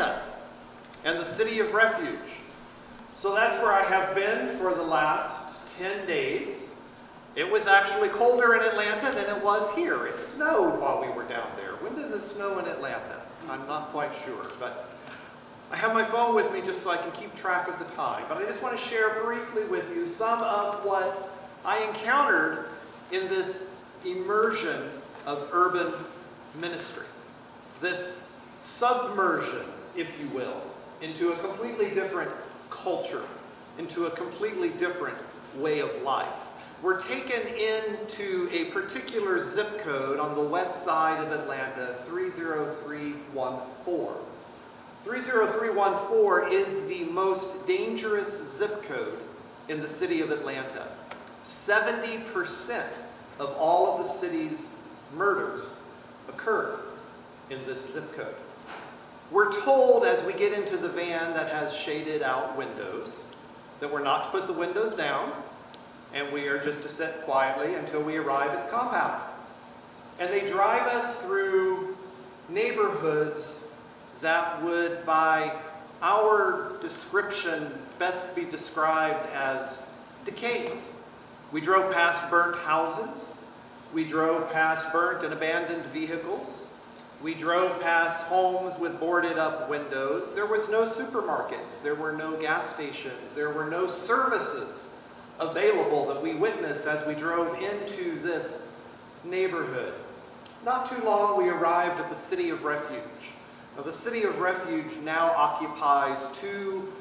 Atlanta and the city of refuge. So that's where I have been for the last 10 days. It was actually colder in Atlanta than it was here. It snowed while we were down there. When does it snow in Atlanta? I'm not quite sure, but I have my phone with me just so I can keep track of the time. But I just want to share briefly with you some of what I encountered in this immersion of urban ministry. This submersion, if you will, into a completely different culture, into a completely different way of life. We're taken into a particular zip code on the west side of Atlanta, 30314. 30314 is the most dangerous zip code in the city of Atlanta. 70% of all of the city's murders occur in this zip code. We're told as we get into the van that has shaded out windows that we're not to put the windows down, and we are just to sit quietly until we arrive at the compound. And they drive us through neighborhoods that would, by our description, best be described as decayed. We drove past burnt houses. We drove past burnt and abandoned vehicles. We drove past homes with boarded up windows. There was no supermarkets. There were no gas stations. There were no services available that we witnessed as we drove into this neighborhood. Not too long, we arrived at the City of Refuge. Now, the City of Refuge now occupies two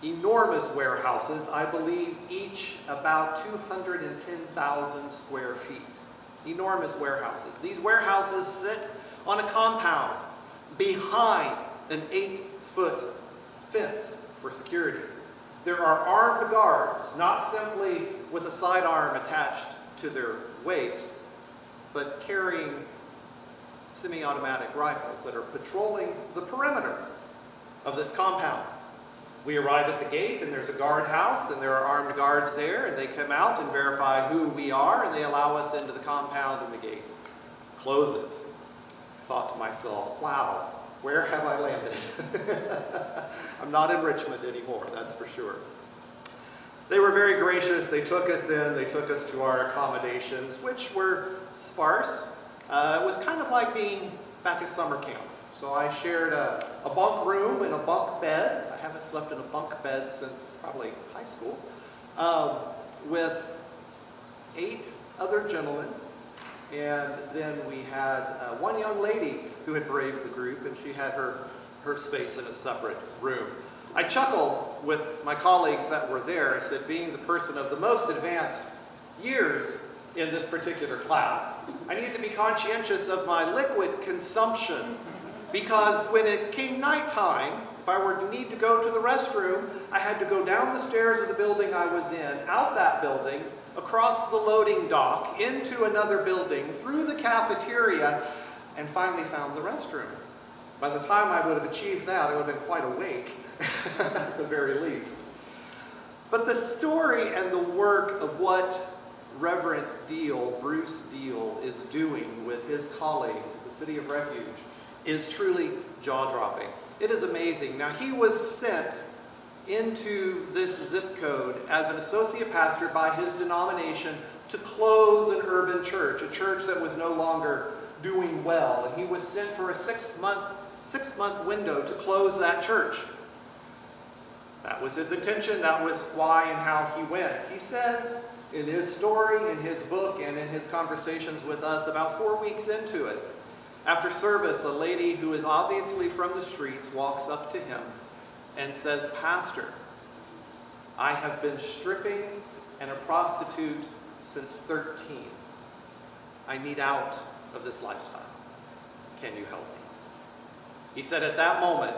enormous warehouses, I believe each about 210,000 square feet. Enormous warehouses. These warehouses sit on a compound behind an 8-foot fence for security. There are armed guards, not simply with a sidearm attached to their waist, but carrying semi-automatic rifles that are patrolling the perimeter of this compound. We arrive at the gate and there's a guardhouse and there are armed guards there, and they come out and verify who we are and they allow us into the compound, and the gate closes. I thought to myself, wow, where have I landed? I'm not in Richmond anymore, that's for sure. They were very gracious. They took us in. They took us to our accommodations, which were sparse. It was kind of like being back at summer camp. So I shared a bunk room and a bunk bed. I haven't slept in a bunk bed since probably high school, with 8 other gentlemen. And then we had one young lady who had braved the group, and she had her space in a separate room. I chuckled with my colleagues that were there. I said, being the person of the most advanced years in this particular class, I need to be conscientious of my liquid consumption, because when it came nighttime, if I were to need to go to the restroom, I had to go down the stairs of the building I was in, out that building, across the loading dock, into another building, through the cafeteria, and finally found the restroom. By the time I would have achieved that, I would have been quite awake, at the very least. But the story and the work of what Reverend Bruce Deal, is doing with his colleagues at the City of Refuge is truly jaw-dropping. It is amazing. Now, he was sent into this zip code as an associate pastor by his denomination to close an urban church, a church that was no longer doing well. And he was sent for a six-month window to close that church. That was his intention. That was why and how he went. He says in his story, in his book, and in his conversations with us, about 4 weeks into it, after service, a lady who is obviously from the streets walks up to him and says, "Pastor, I have been stripping and a prostitute since 13. I need out of this lifestyle. Can you help me?" He said at that moment,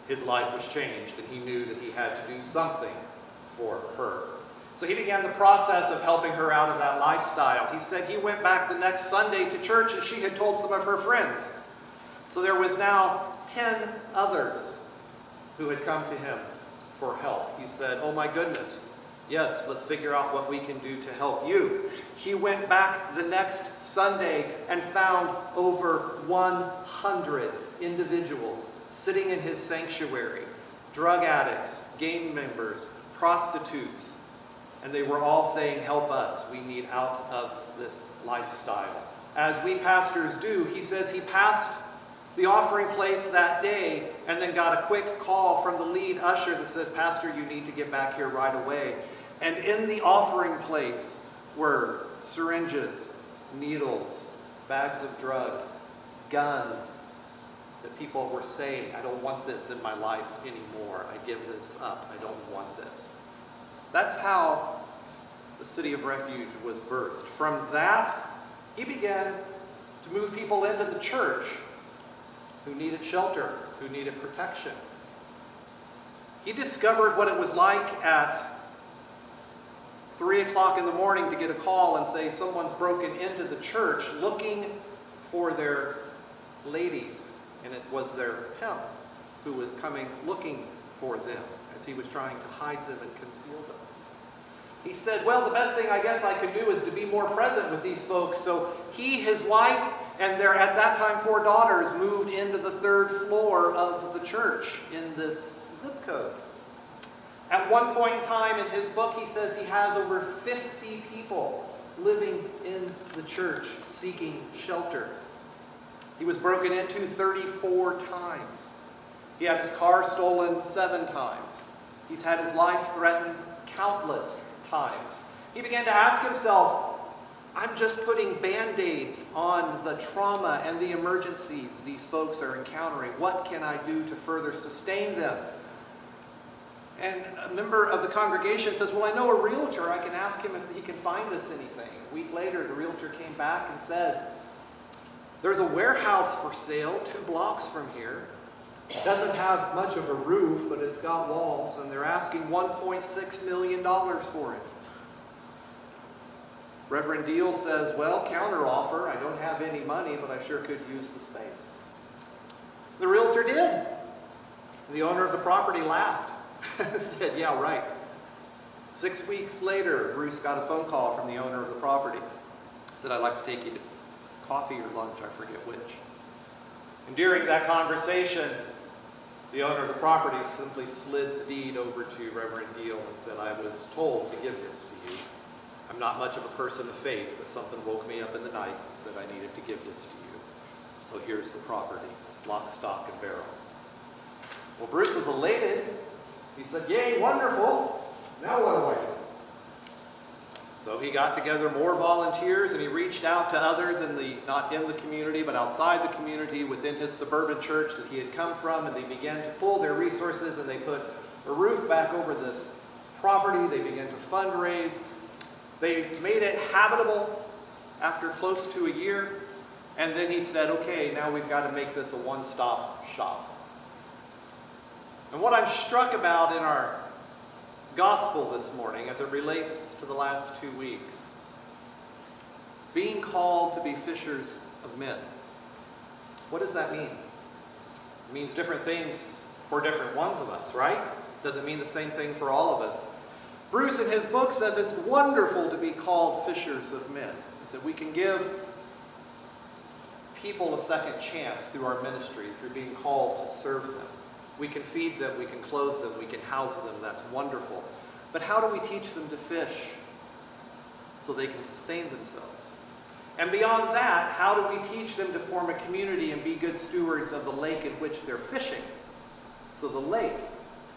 his life was changed, and he knew that he had to do something for her. So he began the process of helping her out of that lifestyle. He said he went back the next Sunday to church, and she had told some of her friends. So there was now 10 others who had come to him for help. He said, "Oh my goodness, yes, let's figure out what we can do to help you." He went back the next Sunday and found over 100 individuals sitting in his sanctuary, drug addicts, gang members, prostitutes, and they were all saying, help us, we need out of this lifestyle. As we pastors do, he says he passed the offering plates that day and then got a quick call from the lead usher that says, Pastor, you need to get back here right away. And in the offering plates were syringes, needles, bags of drugs, guns, that people were saying, I don't want this in my life anymore. I give this up. I don't want this. That's how the City of Refuge was birthed. From that, he began to move people into the church who needed shelter, who needed protection. He discovered what it was like at 3 o'clock in the morning to get a call and say someone's broken into the church looking for their ladies. And it was their pimp who was coming looking for them as he was trying to hide them and conceal them. He said, well, the best thing I guess I could do is to be more present with these folks. So he, his wife, and their, at that time, 4 daughters moved into the 3rd floor of the church in this zip code. At one point in time in his book, he says he has over 50 people living in the church seeking shelter. He was broken into 34 times. He had his car stolen 7 times. He's had his life threatened countless times. He began to ask himself, I'm just putting Band-Aids on the trauma and the emergencies these folks are encountering. What can I do to further sustain them? And a member of the congregation says, well, I know a realtor. I can ask him if he can find us anything. A week later, the realtor came back and said, there's a warehouse for sale 2 blocks from here. It doesn't have much of a roof, but it's got walls, and they're asking $1.6 million for it. Reverend Deal says, well, counteroffer. I don't have any money, but I sure could use the space. The realtor did. The owner of the property laughed. Said, yeah, right. 6 weeks later, Bruce got a phone call from the owner of the property. Said, I'd like to take you to coffee or lunch, I forget which. And during that conversation, the owner of the property simply slid the deed over to Reverend Deal and said, I was told to give this to you. I'm not much of a person of faith, but something woke me up in the night and said I needed to give this to you. So here's the property, lock, stock, and barrel. Well, Bruce was elated. He said, yay, wonderful. Now what do I do? So he got together more volunteers and he reached out to others not in the community, but outside the community within his suburban church that he had come from, and they began to pool their resources and they put a roof back over this property. They began to fundraise. They made it habitable after close to a year. And then he said, okay, now we've got to make this a one-stop shop. And what I'm struck about in our gospel this morning as it relates to the last 2 weeks, being called to be fishers of men. What does that mean? It means different things for different ones of us, right? Doesn't mean the same thing for all of us. Bruce in his book says it's wonderful to be called fishers of men. He said we can give people a second chance through our ministry, through being called to serve them. We can feed them, we can clothe them, we can house them. That's wonderful. But how do we teach them to fish so they can sustain themselves? And beyond that, how do we teach them to form a community and be good stewards of the lake in which they're fishing so the lake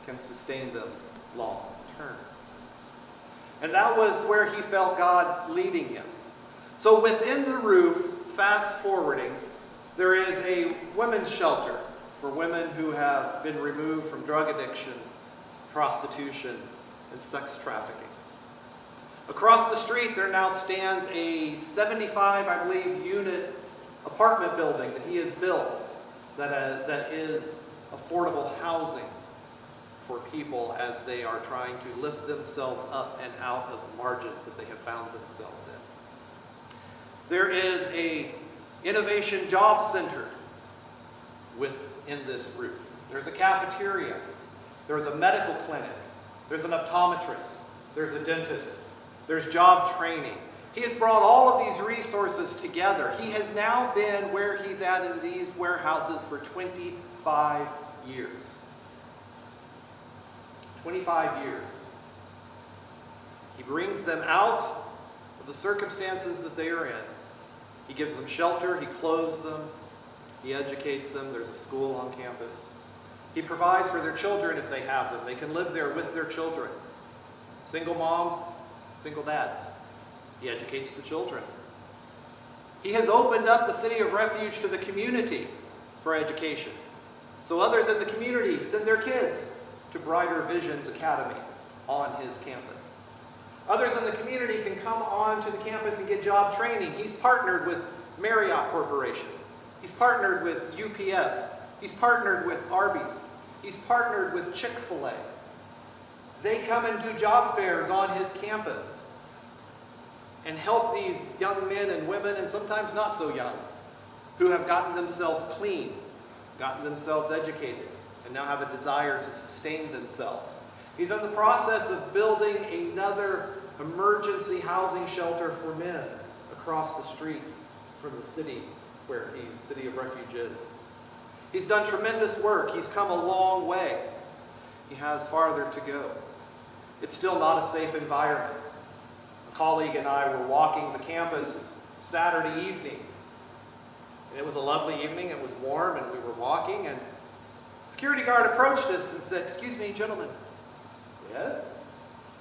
can sustain them long term? And that was where he felt God leading him. So within the roof, fast forwarding, there is a women's shelter for women who have been removed from drug addiction, prostitution, and sex trafficking. Across the street, there now stands a 75, I believe, unit apartment building that he has built that is affordable housing for people as they are trying to lift themselves up and out of the margins that they have found themselves in. There is a innovation job center within this roof. There's a cafeteria. There's a medical clinic. There's an optometrist. There's a dentist. There's job training. He has brought all of these resources together. He has now been where he's at in these warehouses for 25 years. 25 years. He brings them out of the circumstances that they are in. He gives them shelter, he clothes them, he educates them. There's a school on campus. He provides for their children if they have them. They can live there with their children. Single moms, single dads. He educates the children. He has opened up the City of Refuge to the community for education. So others in the community send their kids to Brighter Visions Academy on his campus. Others in the community can come on to the campus and get job training. He's partnered with Marriott Corporation. He's partnered with UPS. He's partnered with Arby's. He's partnered with Chick-fil-A. They come and do job fairs on his campus and help these young men and women, and sometimes not so young, who have gotten themselves clean, gotten themselves educated, and now have a desire to sustain themselves. He's in the process of building another emergency housing shelter for men across the street from the city where the City of Refuge is. He's done tremendous work. He's come a long way. He has farther to go. It's still not a safe environment. A colleague and I were walking the campus Saturday evening. And it was a lovely evening. It was warm, and we were walking, and a security guard approached us and said, "Excuse me, gentlemen." "Yes?"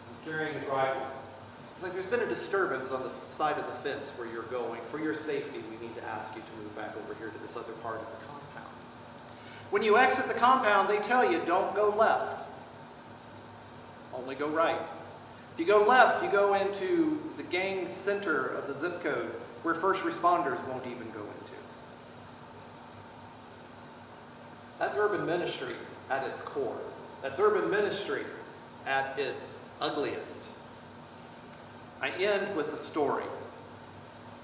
"I'm carrying a rifle." It's like, "There's been a disturbance on the side of the fence where you're going. For your safety, we need to ask you to move back over here to this other part of the compound." When you exit the compound, they tell you, don't go left. Only go right. If you go left, you go into the gang center of the zip code where first responders won't even go into. That's urban ministry at its core. That's urban ministry at its ugliest. I end with a story.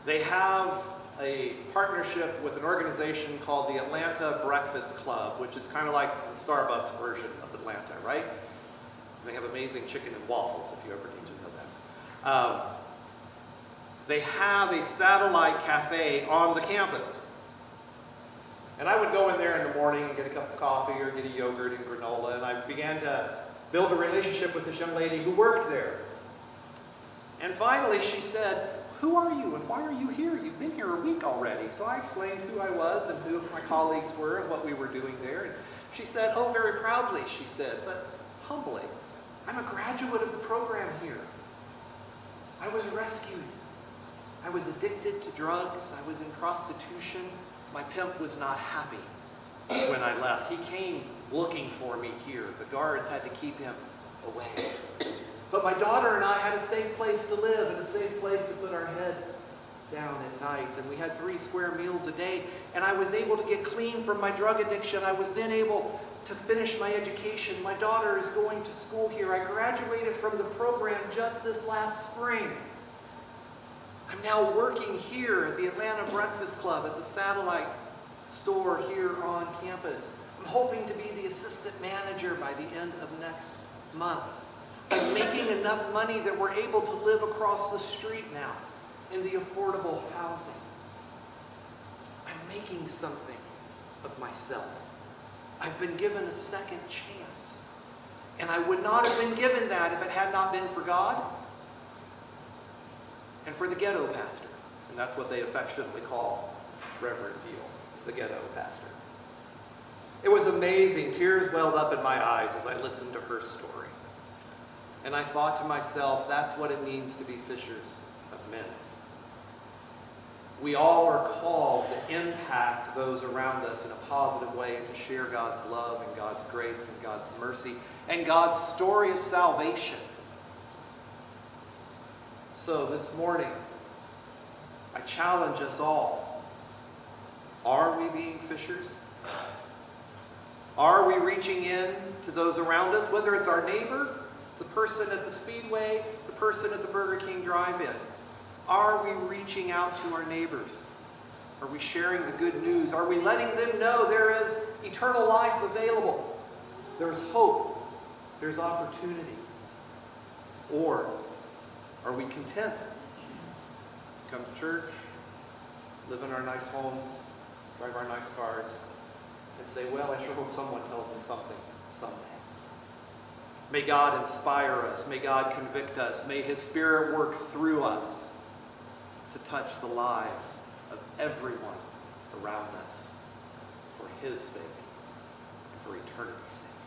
They have a partnership with an organization called the Atlanta Breakfast Club, which is kind of like the Starbucks version of Atlanta, right? They have amazing chicken and waffles, if you ever need to know that. They have a satellite cafe on the campus. And I would go in there in the morning and get a cup of coffee or get a yogurt and granola, and I began to build a relationship with this young lady who worked there. And finally she said, "Who are you and why are you here? You've been here a week already." So I explained who I was and who my colleagues were and what we were doing there. And she said, "Oh, very proudly," she said, "but humbly, I'm a graduate of the program here. I was rescued. I was addicted to drugs. I was in prostitution. My pimp was not happy when I left. He came looking for me here. The guards had to keep him away. But my daughter and I had a safe place to live and a safe place to put our head down at night. And we had 3 square meals a day. And I was able to get clean from my drug addiction. I was then able to finish my education. My daughter is going to school here. I graduated from the program just this last spring. I'm now working here at the Atlanta Breakfast Club at the satellite store here on campus. I'm hoping to be the assistant manager by the end of next month. I'm making enough money that we're able to live across the street now in the affordable housing. I'm making something of myself. I've been given a second chance. And I would not have been given that if it had not been for God and for the ghetto pastor. And that's what they affectionately call Reverend Beal, the ghetto pastor. It was amazing. Tears welled up in my eyes as I listened to her story. And I thought to myself, that's what it means to be fishers of men. We all are called to impact those around us in a positive way and to share God's love and God's grace and God's mercy and God's story of salvation. So this morning, I challenge us all. Are we being fishers? Are we reaching in to those around us, whether it's our neighbor, the person at the Speedway, the person at the Burger King drive-in? Are we reaching out to our neighbors? Are we sharing the good news? Are we letting them know there is eternal life available? There's hope. There's opportunity. Or are we content come to church, live in our nice homes, drive our nice cars, and say, well, I sure hope someone tells them something someday. May God inspire us. May God convict us. May His Spirit work through us to touch the lives of everyone around us for His sake and for eternity's sake.